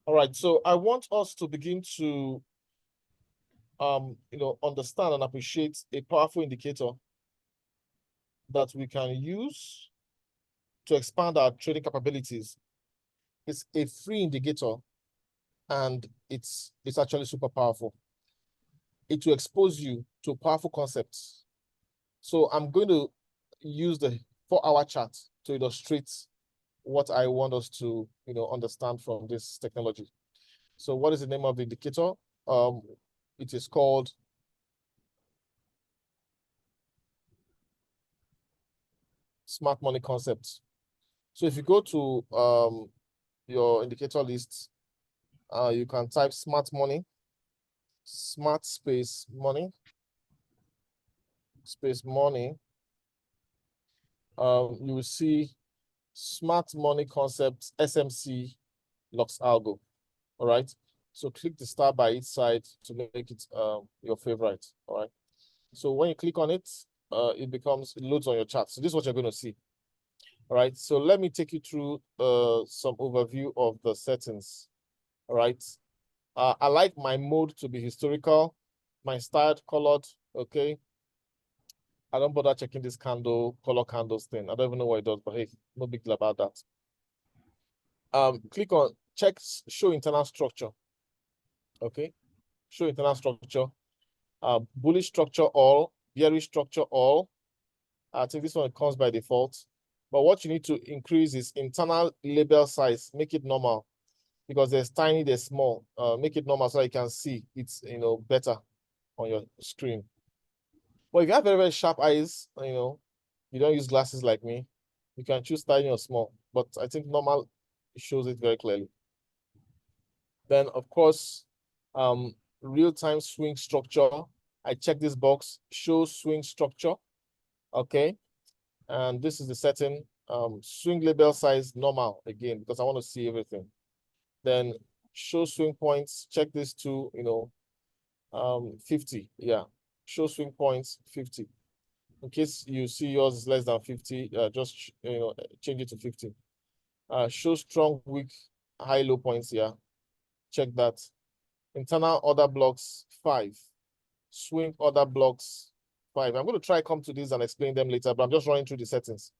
All right, so I want us to begin to understand and appreciate a powerful indicator that we can use to expand our trading capabilities. It's a free indicator, and it's actually super powerful. It will expose you to powerful concepts. So I'm going to use the 4-hour chart to illustrate what I want us to understand from this technology. So what is the name of the indicator? It is called smart money concept. So if you go to your indicator list, you can type smart money, smart space money, space money. You will see smart money concept SMC LuxAlgo. All right. So click the star by each side to make it your favorite. All right. So when you click on it, it loads on your chart. So this is what you're going to see. All right. So let me take you through some overview of the settings. All right. I like my mode to be historical, my styled colored. Okay. I don't bother checking this color candles thing. I don't even know what it does, but hey, no big deal about that. Click on check show internal structure. Okay. Show internal structure. Bullish structure all, bearish structure all. I think this one comes by default. But what you need to increase is internal label size. Make it normal because there's tiny, there's small. Make it normal so you can see it's better on your screen. But if you have very, very sharp eyes, you don't use glasses like me, you can choose tiny or small. But I think normal shows it very clearly. Then, of course, real-time swing structure. I check this box, show swing structure. Okay. And this is the setting. Swing label size normal again, because I want to see everything. Then show swing points, check this to 50. Yeah. Show swing points 50. In case you see yours is less than 50, just change it to 50. Show strong, weak, high, low points here. Check that. Internal order blocks 5. Swing order blocks 5. I'm going to try come to this and explain them later, but I'm just running through the settings.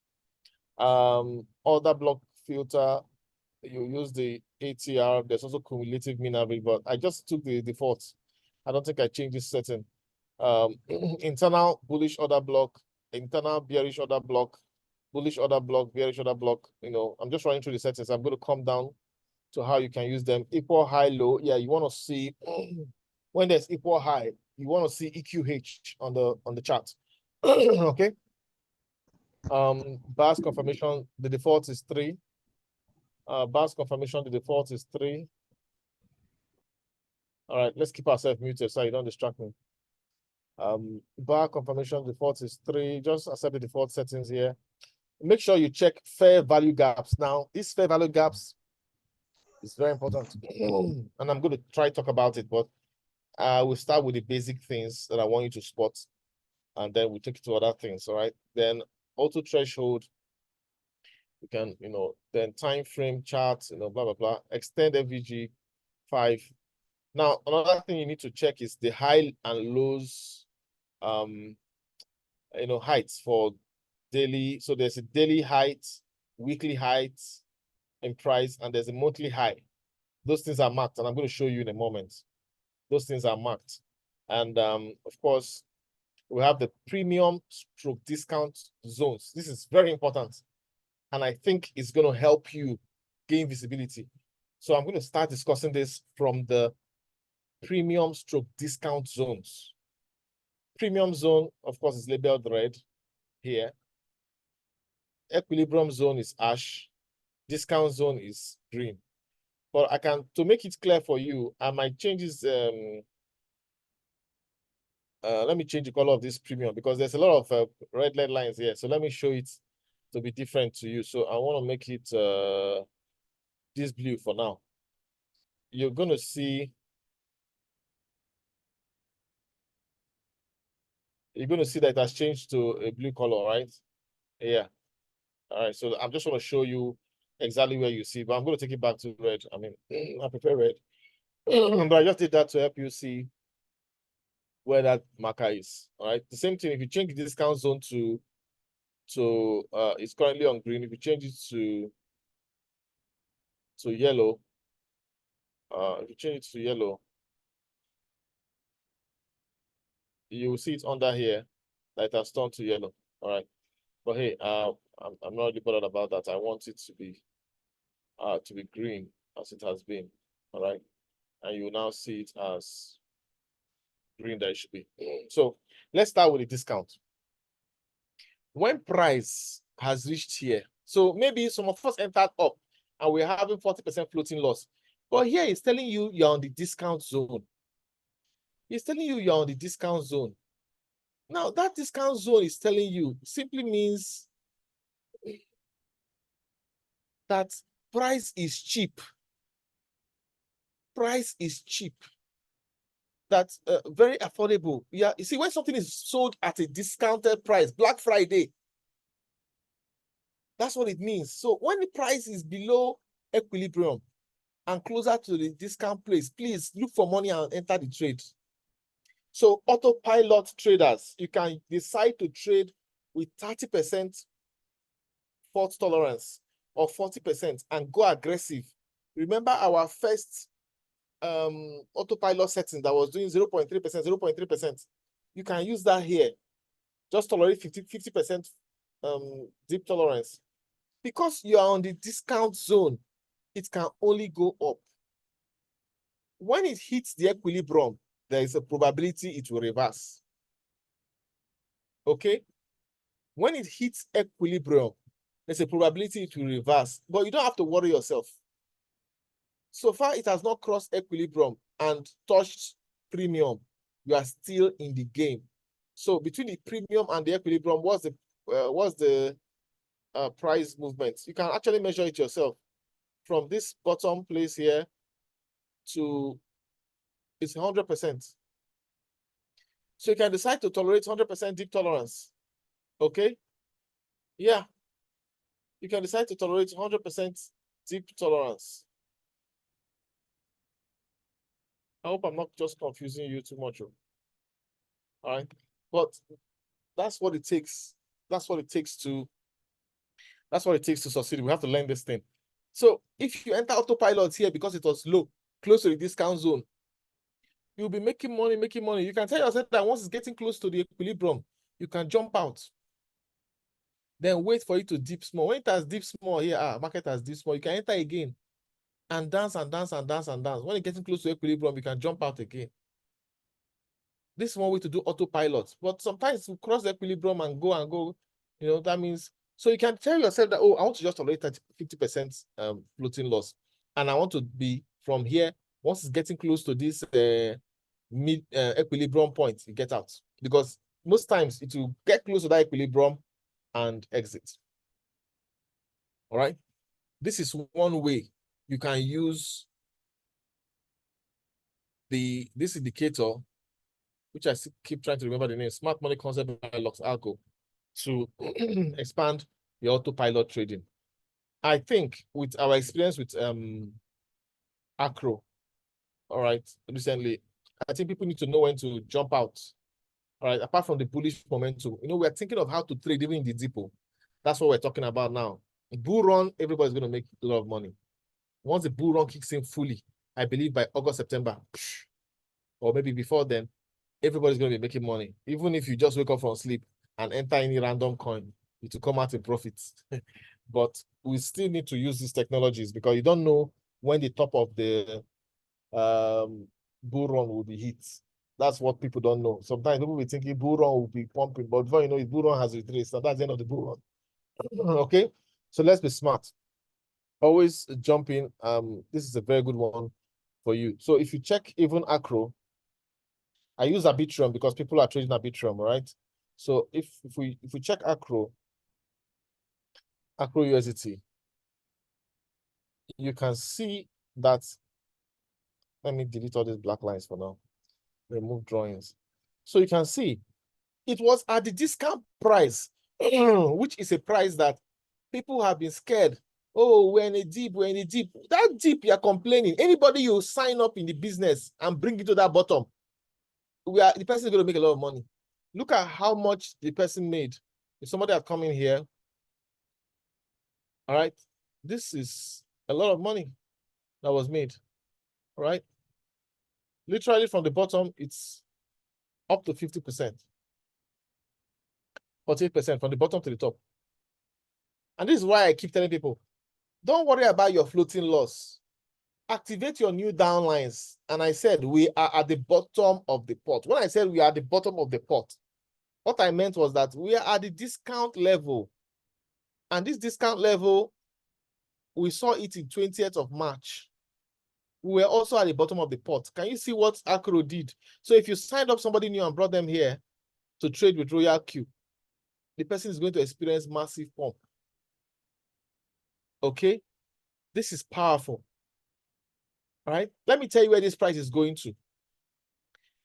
Order block filter, you use the ATR. There's also cumulative mean average, but I just took the default. I don't think I changed this setting. Internal bullish order block, internal bearish order block, bullish order block, bearish order block. I'm just running through the settings. I'm going to come down to how you can use them. Equal high, low. Yeah, you want to see when there's equal high, you want to see EQH on the chart. Okay. Bars confirmation, the default is 3. Bars confirmation, the default is 3. All right, let's keep ourselves muted so you don't distract me. Bar confirmation default is 3. Just accept the default settings here. Make sure you check fair value gaps. Now, these fair value gaps is very important. And I'm going to try to talk about it, but we'll start with the basic things that I want you to spot, and then we'll take it to other things. All right. Then auto threshold. You can, then time frame charts, blah, blah, blah. Extend FVG 5. Now, another thing you need to check is the high and lows, heights for daily. So there's a daily height, weekly height in price, and there's a monthly high. Those things are marked, and I'm going to show you in a moment. Those things are marked. And of course, we have the premium stroke discount zones. This is very important. And I think it's going to help you gain visibility. So I'm going to start discussing this from the premium stroke discount zones. Premium zone, of course, is labeled red here. Equilibrium zone is ash. Discount zone is green. But to make it clear for you, I might change this. Let me change the color of this premium because there's a lot of red lines here. So let me show it to be different to you. So I want to make it this blue for now. You're going to see that it has changed to a blue color, right? Yeah. All right. So I'm just going to show you exactly where you see, but I'm going to take it back to red. I mean, I prefer red. But I just did that to help you see where that marker is. All right. The same thing, if you change the discount zone to it's currently on green. If you change it to yellow, if you change it to yellow, you will see it under here that it has turned to yellow. All right. But hey, I'm not really bothered about that. I want it to be green as it has been. All right. And you will now see it as green that it should be. So let's start with the discount. When price has reached here, so maybe some of us entered up and we're having 40% floating loss. But here it's telling you you're on the discount zone. It's telling you you're on the discount zone. Now, that discount zone is telling you simply means that price is cheap. Price is cheap. That's very affordable. Yeah, you see, when something is sold at a discounted price, Black Friday, that's what it means. So when the price is below equilibrium and closer to the discount place, please look for money and enter the trade. So autopilot traders, you can decide to trade with 30% fault tolerance or 40% and go aggressive. Remember our first autopilot setting that was doing 0.3%, 0.3%. You can use that here. Just tolerate 50% deep tolerance. Because you are on the discount zone, it can only go up. When it hits the equilibrium, there is a probability it will reverse. Okay? When it hits equilibrium, there's a probability it will reverse, but you don't have to worry yourself. So far, it has not crossed equilibrium and touched premium. You are still in the game. So between the premium and the equilibrium, what's the price movement? You can actually measure it yourself. From this bottom place here to it's 100%. So you can decide to tolerate 100% deep tolerance. Okay? Yeah. You can decide to tolerate 100% deep tolerance. I hope I'm not just confusing you too much. All right. But that's what it takes. That's what it takes to succeed. We have to learn this thing. So if you enter autopilot here because it was low, close to the discount zone, you'll be making money, making money. You can tell yourself that once it's getting close to the equilibrium, you can jump out. Then wait for it to dip small. When it has dipped small here, market has dipped small, you can enter again and dance and dance and dance and dance. When it's getting close to equilibrium, you can jump out again. This is one way to do autopilot. But sometimes you cross the equilibrium and go, that means, so you can tell yourself that, oh, I want to just tolerate 50% floating loss. And I want to be from here, once it's getting close to this mid equilibrium point, you get out. Because most times it will get close to that equilibrium and exit. All right. This is one way you can use this indicator, which I keep trying to remember the name, Smart Money Concept by LuxAlgo, to expand your autopilot trading. I think with our experience with Acro, all right, recently, I think people need to know when to jump out. All right, apart from the bullish momentum, we're thinking of how to trade even in the depot. That's what we're talking about now. Bull run, everybody's going to make a lot of money. Once the bull run kicks in fully, I believe by August, September, or maybe before then, everybody's going to be making money. Even if you just wake up from sleep and enter any random coin, it will come out in profits. But we still need to use these technologies because you don't know when the top of the bull run will be hit. That's what people don't know. Sometimes people will be thinking bull run will be pumping, but before you know it, bull run has retraced. So that's the end of the bull run. Okay, so let's be smart. Always jump in. This is a very good one for you. So if you check even Acro, I use Arbitrum because people are trading Arbitrum, right? So if we check Acro USDT, you can see that. Let me delete all these black lines for now. Remove drawings. So you can see it was at the discount price, which is a price that people have been scared Oh, we're in a dip, we're in a dip. That dip, you're complaining. Anybody you sign up in the business and bring it to that bottom, the person is going to make a lot of money. Look at how much the person made. If somebody had come in here, all right, this is a lot of money that was made, all right? Literally from the bottom, it's up to 50%, 48% from the bottom to the top. And this is why I keep telling people, don't worry about your floating loss. Activate your new downlines. And I said, we are at the bottom of the pot. When I said we are at the bottom of the pot, what I meant was that we are at the discount level. And this discount level, we saw it in 20th of March. We were also at the bottom of the pot. Can you see what Acro did? So if you signed up somebody new and brought them here to trade with Royal Q, the person is going to experience massive pump. Okay? This is powerful. All right? Let me tell you where this price is going to.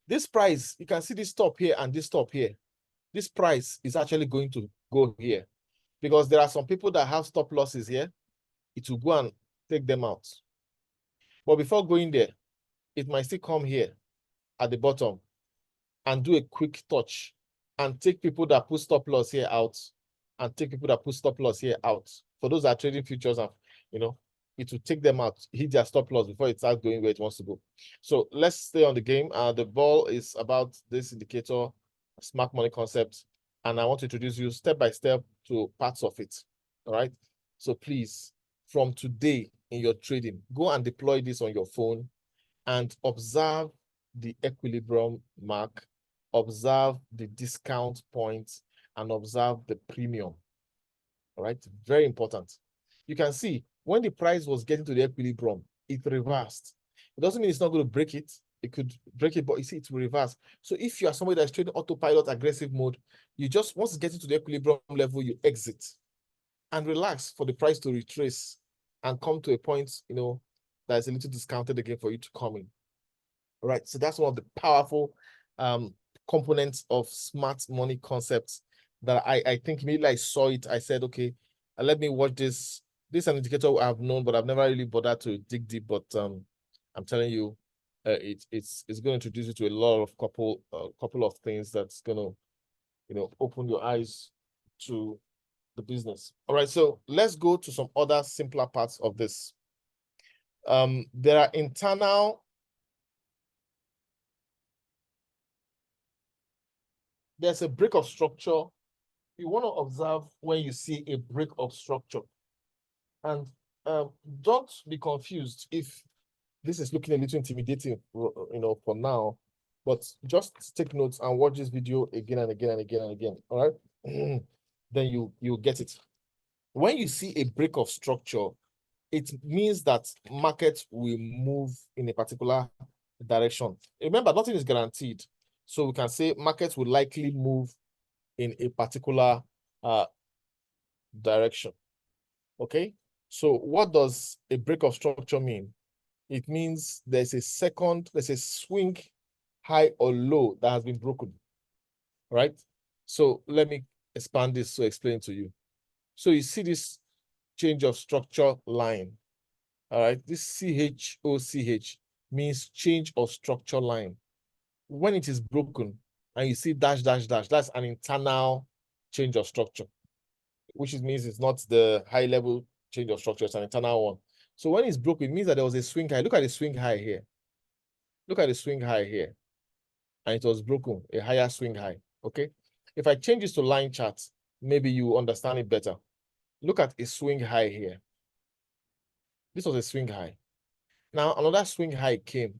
This price, you can see this top here and this top here. This price is actually going to go here because there are some people that have stop losses here. It will go and take them out. But before going there, it might still come here at the bottom and do a quick touch and take people that put stop loss here out and take people that put stop loss here out. For those that are trading futures, and it will take them out, hit their stop loss before it starts going where it wants to go. So let's stay on the game. The ball is about this indicator, smart money concept, and I want to introduce you step by step to parts of it. All right. So please, from today in your trading, go and deploy this on your phone and observe the equilibrium mark, observe the discount points, and observe the premium. All right, very important. You can see when the price was getting to the equilibrium, it reversed. It doesn't mean it's not going to break it. It could break it, but you see it will reverse. So if you are somebody that's trading autopilot aggressive mode, you just, once it gets to the equilibrium level, you exit and relax for the price to retrace and come to a point, that is a little discounted again for you to come in. All right, so that's one of the powerful components of smart money concepts that I think immediately I saw it, I said, okay, let me watch this. This is an indicator I've known, but I've never really bothered to dig deep. But I'm telling you, it's going to introduce you to a lot of couple of things that's going to, open your eyes to the business. All right, so let's go to some other simpler parts of this. There are internal. There's a break of structure. You want to observe when you see a break of structure. And don't be confused if this is looking a little intimidating, for now, but just take notes and watch this video again and again and again and again, all right? Then you get it. When you see a break of structure, it means that markets will move in a particular direction. Remember, nothing is guaranteed. So we can say markets will likely move in a particular direction. Okay, so what does a break of structure mean? It means there's a swing high or low that has been broken, right? So let me expand this to explain to you. So you see this change of structure line, all right? This CHOCH means change of structure line. When it is broken and you see dash, dash, dash, that's an internal change of structure, which means it's not the high level change of structure, it's an internal one. So when it's broken, it means that there was a swing high. Look at the swing high here. Look at the swing high here. And it was broken, a higher swing high, okay? If I change this to line charts, maybe you understand it better. Look at a swing high here. This was a swing high. Now, another swing high came.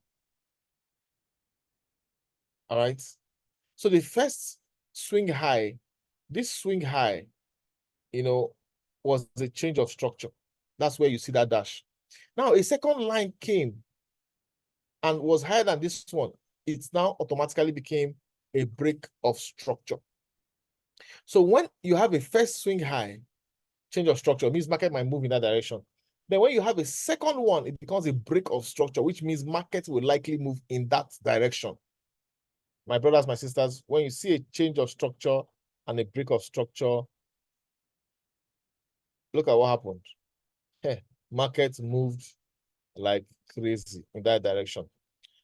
All right? So the first swing high, this swing high, was a change of structure. That's where you see that dash. Now, a second line came and was higher than this one. It now automatically became a break of structure. So when you have a first swing high, change of structure, means market might move in that direction. Then when you have a second one, it becomes a break of structure, which means market will likely move in that direction. My brothers, my sisters, when you see a change of structure and a break of structure, look at what happened. market moved like crazy in that direction.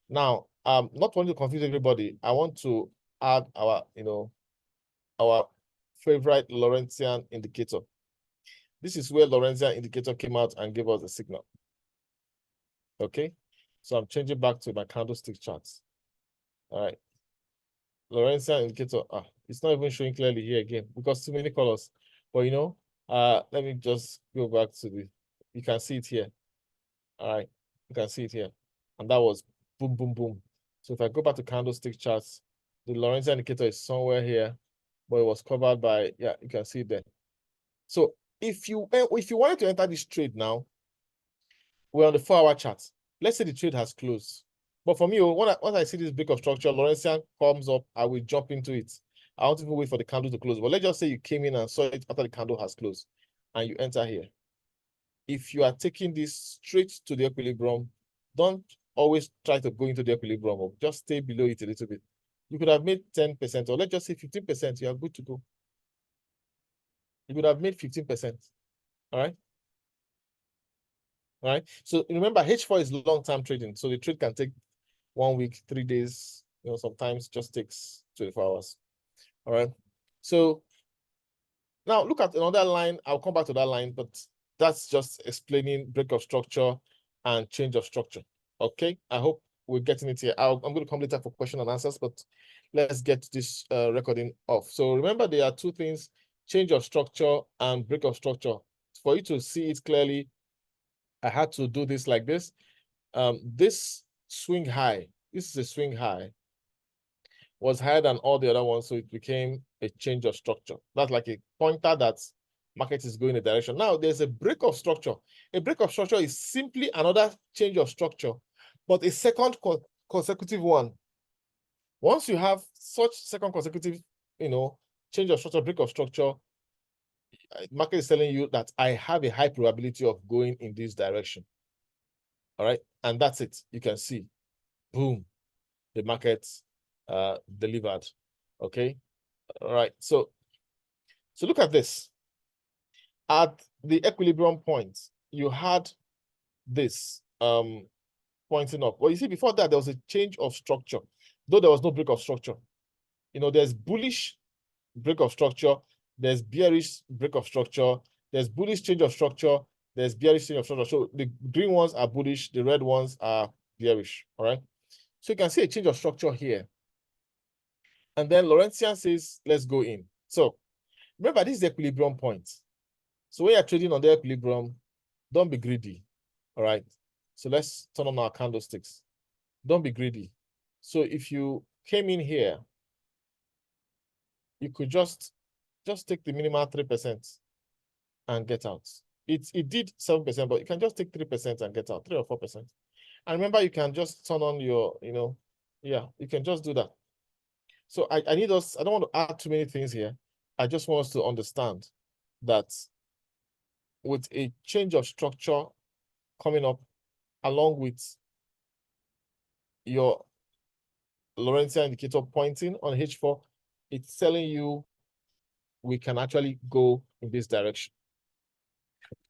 Now, not wanting to confuse everybody, I want to add our, our favorite Lorentzian indicator. This is where Lorentzian indicator came out and gave us the signal. Okay, so I'm changing back to my candlestick charts. All right, Lorentzian indicator. It's not even showing clearly here again because too many colors. But let me just go back to you can see it here. All right, you can see it here. And that was boom, boom, boom. So if I go back to candlestick charts, the Lorentzian indicator is somewhere here, but it was covered by, yeah, you can see it there. So if you wanted to enter this trade now, we're on the 4-hour chart. Let's say the trade has closed. But for me, once I see this break of structure, Lorentzian comes up, I will jump into it. I won't even wait for the candle to close. But let's just say you came in and saw it after the candle has closed and you enter here. If you are taking this straight to the equilibrium, don't always try to go into the equilibrium, or just stay below it a little bit. You could have made 10%, or let's just say 15%, you are good to go. You could have made 15%. All right. All right. So remember, H4 is long-term trading. So the trade can take 1 week, 3 days, sometimes just takes 24 hours. All right. So now look at another line. I'll come back to that line, but that's just explaining break of structure and change of structure. Okay. I hope we're getting it here. I'm going to come later for question and answers, but let's get this recording off. So remember, there are two things: change of structure and break of structure. For you to see it clearly, I had to do this like this. This swing high, this is a swing high, was higher than all the other ones, so it became a change of structure. That's like a pointer that market is going a direction. Now there's a break of structure. A break of structure is simply another change of structure, but a second consecutive one. Once you have such second consecutive, change of structure, break of structure, market is telling you that I have a high probability of going in this direction. All right, and that's it. You can see, boom, the market delivered. Okay, all right. So look at this. At the equilibrium point, you had this pointing up. Well, you see, before that, there was a change of structure, though there was no break of structure. There's bullish break of structure, there's bearish break of structure, there's bullish change of structure, there's bearish change of structure. So the green ones are bullish, the red ones are bearish. All right. So you can see a change of structure here. And then Lorentzian says, let's go in. So remember, this is the equilibrium point. So when you're trading on the equilibrium, don't be greedy. All right. So let's turn on our candlesticks. Don't be greedy. So if you came in here, you could just take the minimal 3% and get out. It did 7%, but you can just take 3% and get out, 3 or 4%. And remember, you can just turn on your, you can just do that. So I need us, I don't want to add too many things here. I just want us to understand that with a change of structure coming up along with your Lorentzian indicator pointing on H4, it's telling you we can actually go in this direction.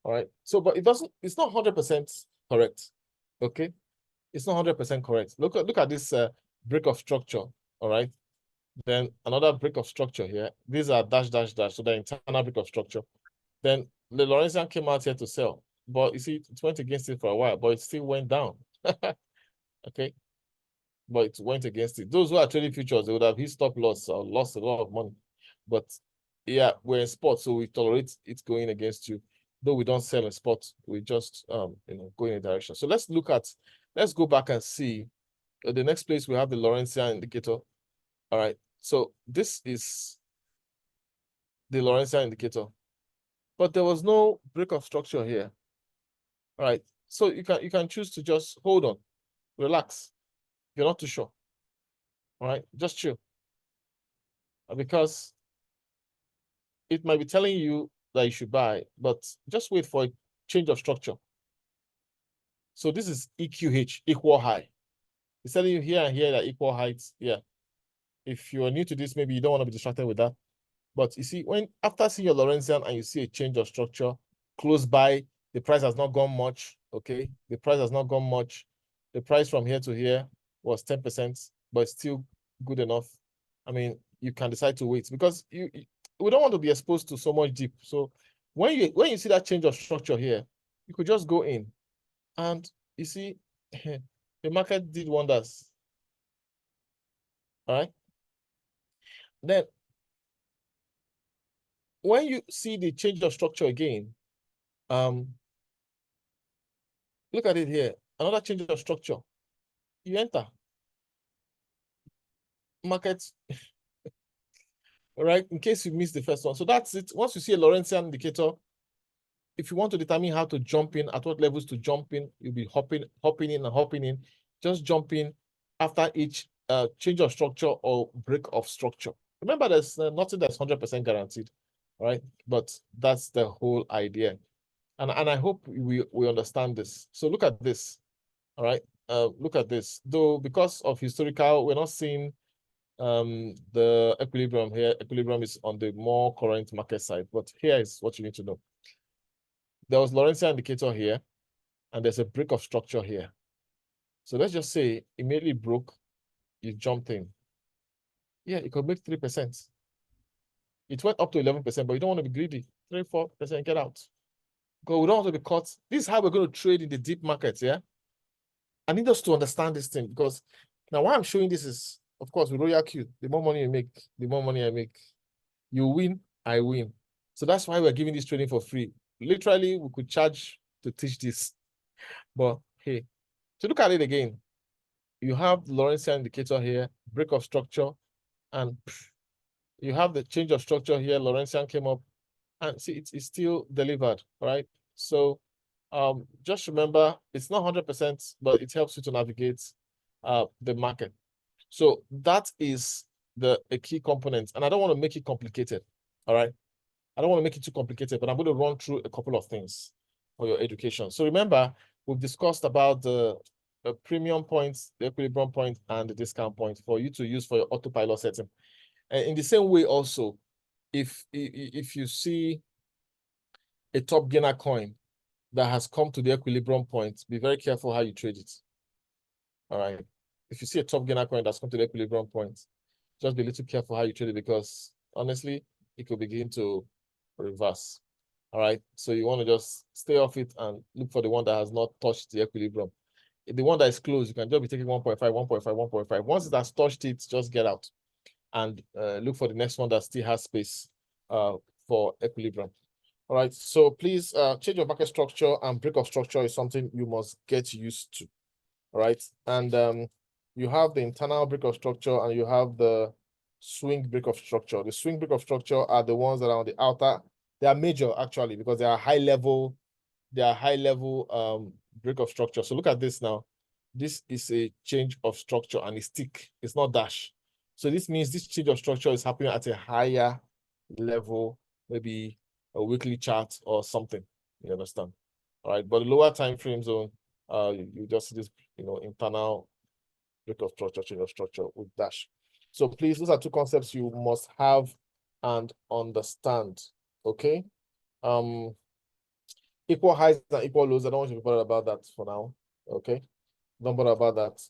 All right. So, but it's not 100% correct. Okay. It's not 100% correct. Look at this break of structure. All right. Then another break of structure here. These are dash, dash, dash. So the internal break of structure. Then the Lorentzian came out here to sell. But you see, it went against it for a while, but it still went down. Okay. But it went against it. Those who are trading futures, they would have hit stop loss or lost a lot of money. But yeah, we're in sport, so we tolerate it going against you. Though we don't sell in sport, we just go in a direction. So let's go back and see the next place we have the Lorentzian indicator. All right. So this is the Lorentzian indicator, but there was no break of structure here. All right. So you can choose to just hold on, relax. You're not too sure. All right, just chill. Because it might be telling you that you should buy, but just wait for a change of structure. So this is EQH, equal high. It's telling you here and here that equal heights. Yeah. If you are new to this, maybe you don't want to be distracted with that. But you see, after seeing your Lorentzian and you see a change of structure close by The price has not gone much, okay? The price has not gone much. The price from here to here was 10%, but it's still good enough. I mean, you can decide to wait because we don't want to be exposed to so much dip. So when you see that change of structure here, you could just go in and you see the market did wonders. All right. Then when you see the change of structure again, look at it here. Another change of structure. You enter. Market, all right, in case you missed the first one. So that's it. Once you see a Lorentzian indicator, if you want to determine how to jump in, at what levels to jump in, you'll be hopping in and hopping in. Just jump in after each change of structure or break of structure. Remember, there's nothing that's 100% guaranteed, all right? But that's the whole idea. And I hope we understand this. So look at this, all right? Look at this. Though because of historical, we're not seeing the equilibrium here. Equilibrium is on the more current market side, but here is what you need to know. There was Lorentzian indicator here, and there's a break of structure here. So let's just say immediately broke, you jumped in. Yeah, it could make 3%. It went up to 11%, but you don't want to be greedy. 3-4%, get out. Because we don't want to be caught. This is how we're going to trade in the deep markets, yeah? I need us to understand this thing because now why I'm showing this is, of course, with Royal Q, the more money you make, the more money I make. You win, I win. So that's why we're giving this training for free. Literally, we could charge to teach this. But hey, to look at it again, you have the Lorentzian indicator here, break of structure, and you have the change of structure here. Lorentzian came up, and see, it's still delivered, right? So just remember, it's not 100%, but it helps you to navigate the market. So that is a key component, and I don't want to make it complicated, all right? I don't want to make it too complicated, but I'm going to run through a couple of things for your education. So remember, we've discussed about the premium points, the equilibrium point, and the discount point for you to use for your autopilot setting. And in the same way also, if you see a top gainer coin that has come to the equilibrium point, be very careful how you trade it. All right. If you see a top gainer coin that's come to the equilibrium point, just be a little careful how you trade it because honestly, it could begin to reverse. All right. So you want to just stay off it and look for the one that has not touched the equilibrium. The one that is closed, you can just be taking 1.5, 1.5, 1.5. Once it has touched it, just get out and look for the next one that still has space for equilibrium. All right. So please change your market structure and break of structure is something you must get used to. All right. And you have the internal break of structure and you have the swing break of structure. The swing break of structure are the ones that are on the outer. They are major actually because they are high level. They are high level break of structure. So look at this now. This is a change of structure and it's tick. It's not dash. So this means this change of structure is happening at a higher level, maybe a weekly chart or something. You understand? All right. But the lower time frame zone, you just see this, internal break of structure, change of structure with dash. So please, those are two concepts you must have and understand. Okay. Equal highs and equal lows. I don't want you to be bothered about that for now. Okay. Don't bother about that.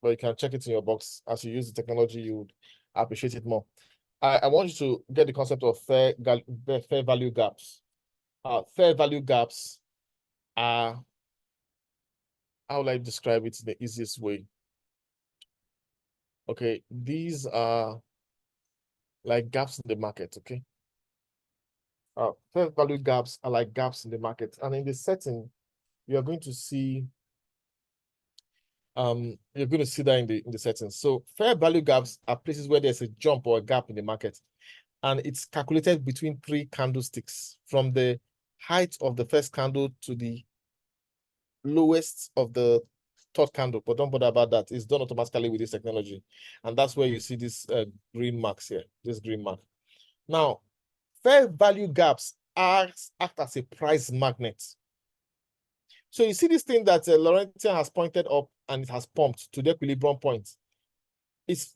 But you can check it in your box. As you use the technology, you would appreciate it more. I want you to get the concept of fair value gaps. Fair value gaps are, how will I describe it in the easiest way? Okay, these are like gaps in the market, okay? Fair value gaps are like gaps in the market. And in the setting, you're going to see that in the settings. So fair value gaps are places where there's a jump or a gap in the market. And it's calculated between 3 candlesticks from the height of the first candle to the lowest of the third candle. But don't bother about that. It's done automatically with this technology. And that's where you see this green marks here, this green mark. Now, fair value gaps act as a price magnet. So you see this thing that Laurentian has pointed up and it has pumped to the equilibrium point.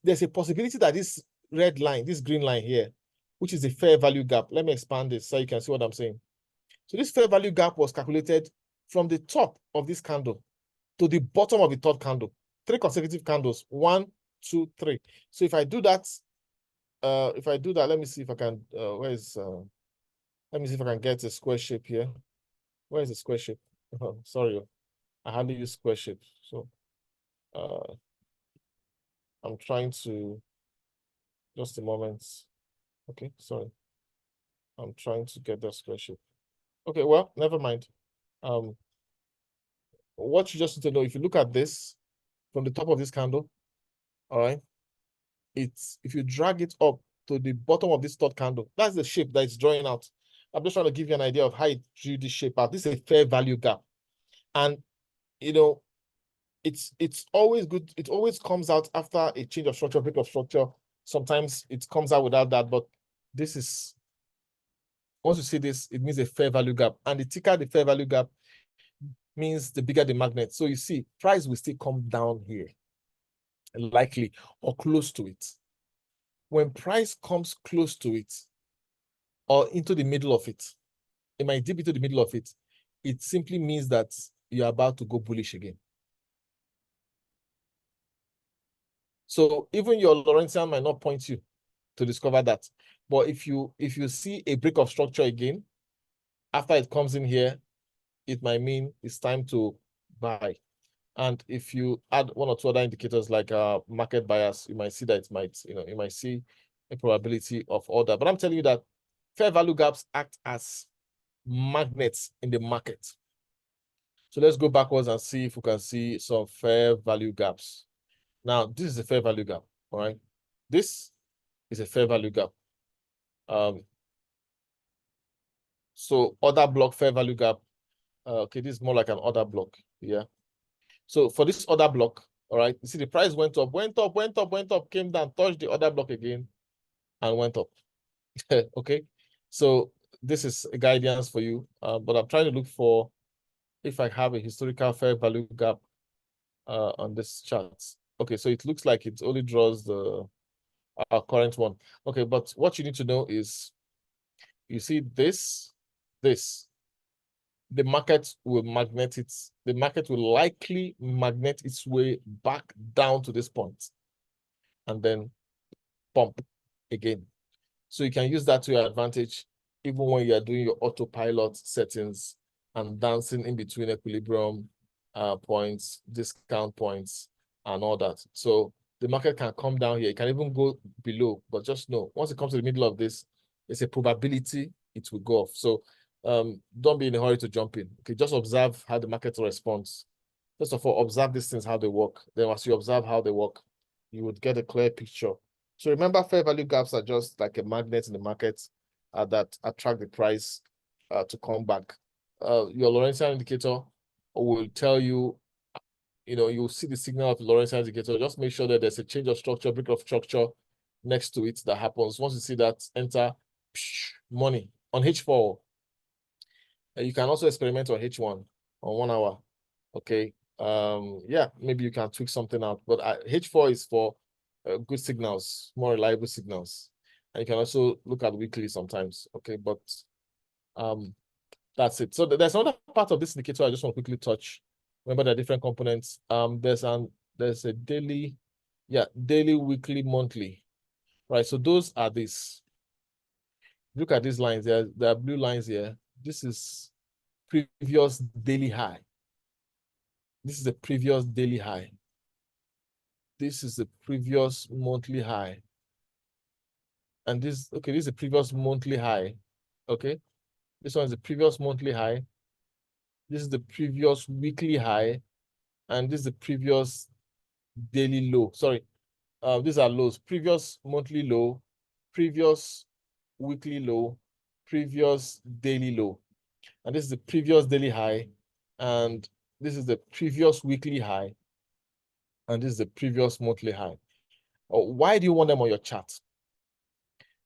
There's a possibility that this red line, this green line here, which is the fair value gap. Let me expand this so you can see what I'm saying. So this fair value gap was calculated from the top of this candle to the bottom of the third candle. 3 consecutive candles. 1, 2, 3. So if I do that, let me see if I can, let me see if I can get a square shape here. Where is the square shape? Oh, sorry, I hardly use square shape. So I'm trying to, just a moment. Okay, sorry. I'm trying to get the square shape. Okay, well, never mind. What you just need to know, if you look at this from the top of this candle, all right, it's, if you drag it up to the bottom of this third candle, that's the shape that it's drawing out. I'm just trying to give you an idea of how it drew this shape out. This is a fair value gap. And, you know, it's always good. It always comes out after a change of structure, break of structure. Sometimes it comes out without that, but this is, once you see this, it means a fair value gap. And the thicker the fair value gap means the bigger the magnet. So you see, price will still come down here, likely, or close to it. When price comes close to it, or into the middle of it, it might dip into the middle of it, it simply means that you're about to go bullish again. So even your Lorentzian might not point you to discover that. But if you see a break of structure again, after it comes in here, it might mean it's time to buy. And if you add 1 or 2 other indicators like market bias, you might see that it might, you might see a probability of order. But I'm telling you that fair value gaps act as magnets in the market. So let's go backwards and see if we can see some fair value gaps. Now, this is a fair value gap, all right? This is a fair value gap. So order block, fair value gap. Okay, this is more like an order block, yeah. So for this order block, all right, you see the price went up, came down, touched the order block again, and went up. Okay, so this is a guidance for you, but I'm trying to look for if I have a historical fair value gap on this chart. Okay, so it looks like it only draws the current one. Okay, but what you need to know is, you see this, the market will magnet it. The market will likely magnet its way back down to this point and then pump again. So you can use that to your advantage, even when you are doing your autopilot settings and dancing in between equilibrium points, discount points, and all that. So the market can come down here. It can even go below, but just know, once it comes to the middle of this, it's a probability it will go off. So don't be in a hurry to jump in. Okay, just observe how the market responds. First of all, observe these things, how they work. Then as you observe how they work, you would get a clear picture. So remember, fair value gaps are just like a magnet in the market that attract the price to come back. Your Lorentzian indicator will tell you, you'll see the signal of the Lorentzian indicator. Just make sure that there's a change of structure, break of structure next to it that happens. Once you see that, enter money on H4. You can also experiment on H1 on 1 hour. Okay. Yeah, maybe you can tweak something out, but H4 is for good signals, more reliable signals. And you can also look at weekly sometimes. Okay, but that's it. So there's another part of this indicator I just want to quickly touch. Remember, there are different components. There's a daily, daily, weekly, monthly. Right. So those are these. Look at these lines. There are blue lines here. This is previous daily high. This is the previous daily high. This is the previous monthly high. And this is the previous monthly high. Okay. This one is the previous monthly high. This is the previous weekly high. And this is the previous daily low. Sorry. These are lows. Previous monthly low, previous weekly low, previous daily low. And this is the previous daily high. And this is the previous weekly high. And this is the previous monthly high. Why do you want them on your chart?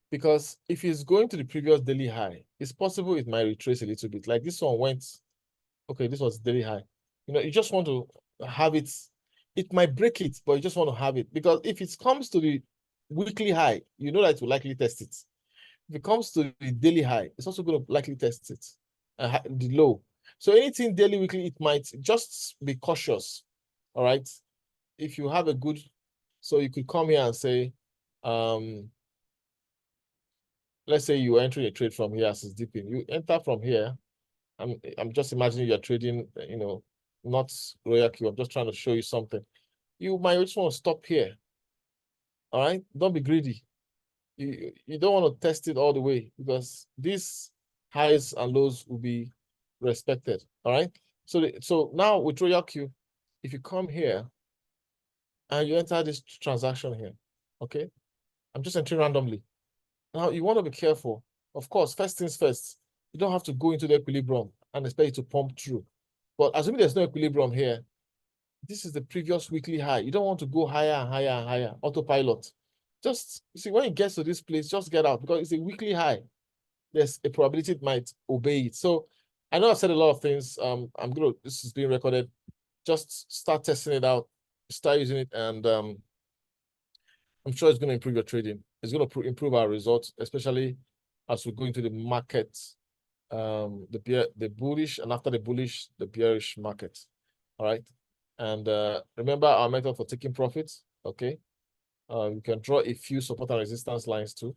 Because if it's going to the previous daily high, it's possible it might retrace a little bit. Like this one went, okay, this was daily high. You just want to have it. It might break it, but you just want to have it. Because if it comes to the weekly high, you know that it will likely test it. If it comes to the daily high, it's also going to likely test it. the low. So anything daily, weekly, it might just be cautious. All right. If you have a good, so you could come here and say, let's say you enter a trade from here as it's dipping. You enter from here. I'm just imagining you're trading, not Royal Q. I'm just trying to show you something. You might just want to stop here. All right. Don't be greedy. You don't want to test it all the way because these highs and lows will be respected. All right. So now with Royal Q, if you come here and you enter this transaction here, okay, I'm just entering randomly. Now you want to be careful. Of course, first things first, you don't have to go into the equilibrium and expect it to pump through. But assuming there's no equilibrium here, this is the previous weekly high. You don't want to go higher and higher and higher, autopilot. Just, you see, when it gets to this place, just get out because it's a weekly high. There's a probability it might obey it. So I know I've said a lot of things. This is being recorded. Just start testing it out, start using it, and I'm sure it's going to improve your trading. It's going to improve our results, especially as we go into the market, the bullish, and after the bullish, the bearish market. All right. And remember our method for taking profits. Okay. You can draw a few support and resistance lines too.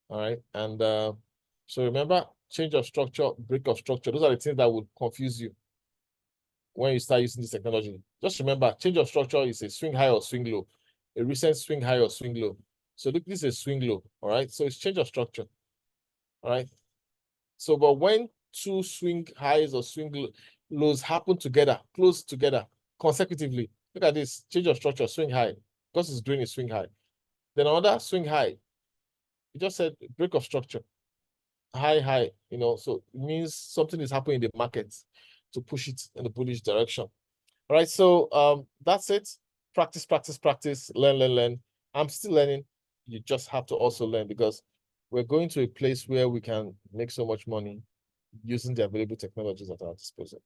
All right. And so remember, change of structure, break of structure. Those are the things that would confuse you when you start using this technology. Just remember, change of structure is a swing high or swing low, a recent swing high or swing low. So look, this is a swing low. All right. So it's change of structure. All right. So, but when two swing highs or swing lows happen together, close together, consecutively, look at this, change of structure, swing high, because it's doing a swing high. Then another swing high, you just said break of structure, high, so it means something is happening in the market to push it in the bullish direction. All right, so that's it. Practice, practice, practice, learn. I'm still learning. You just have to also learn because we're going to a place where we can make so much money using the available technologies at our disposal.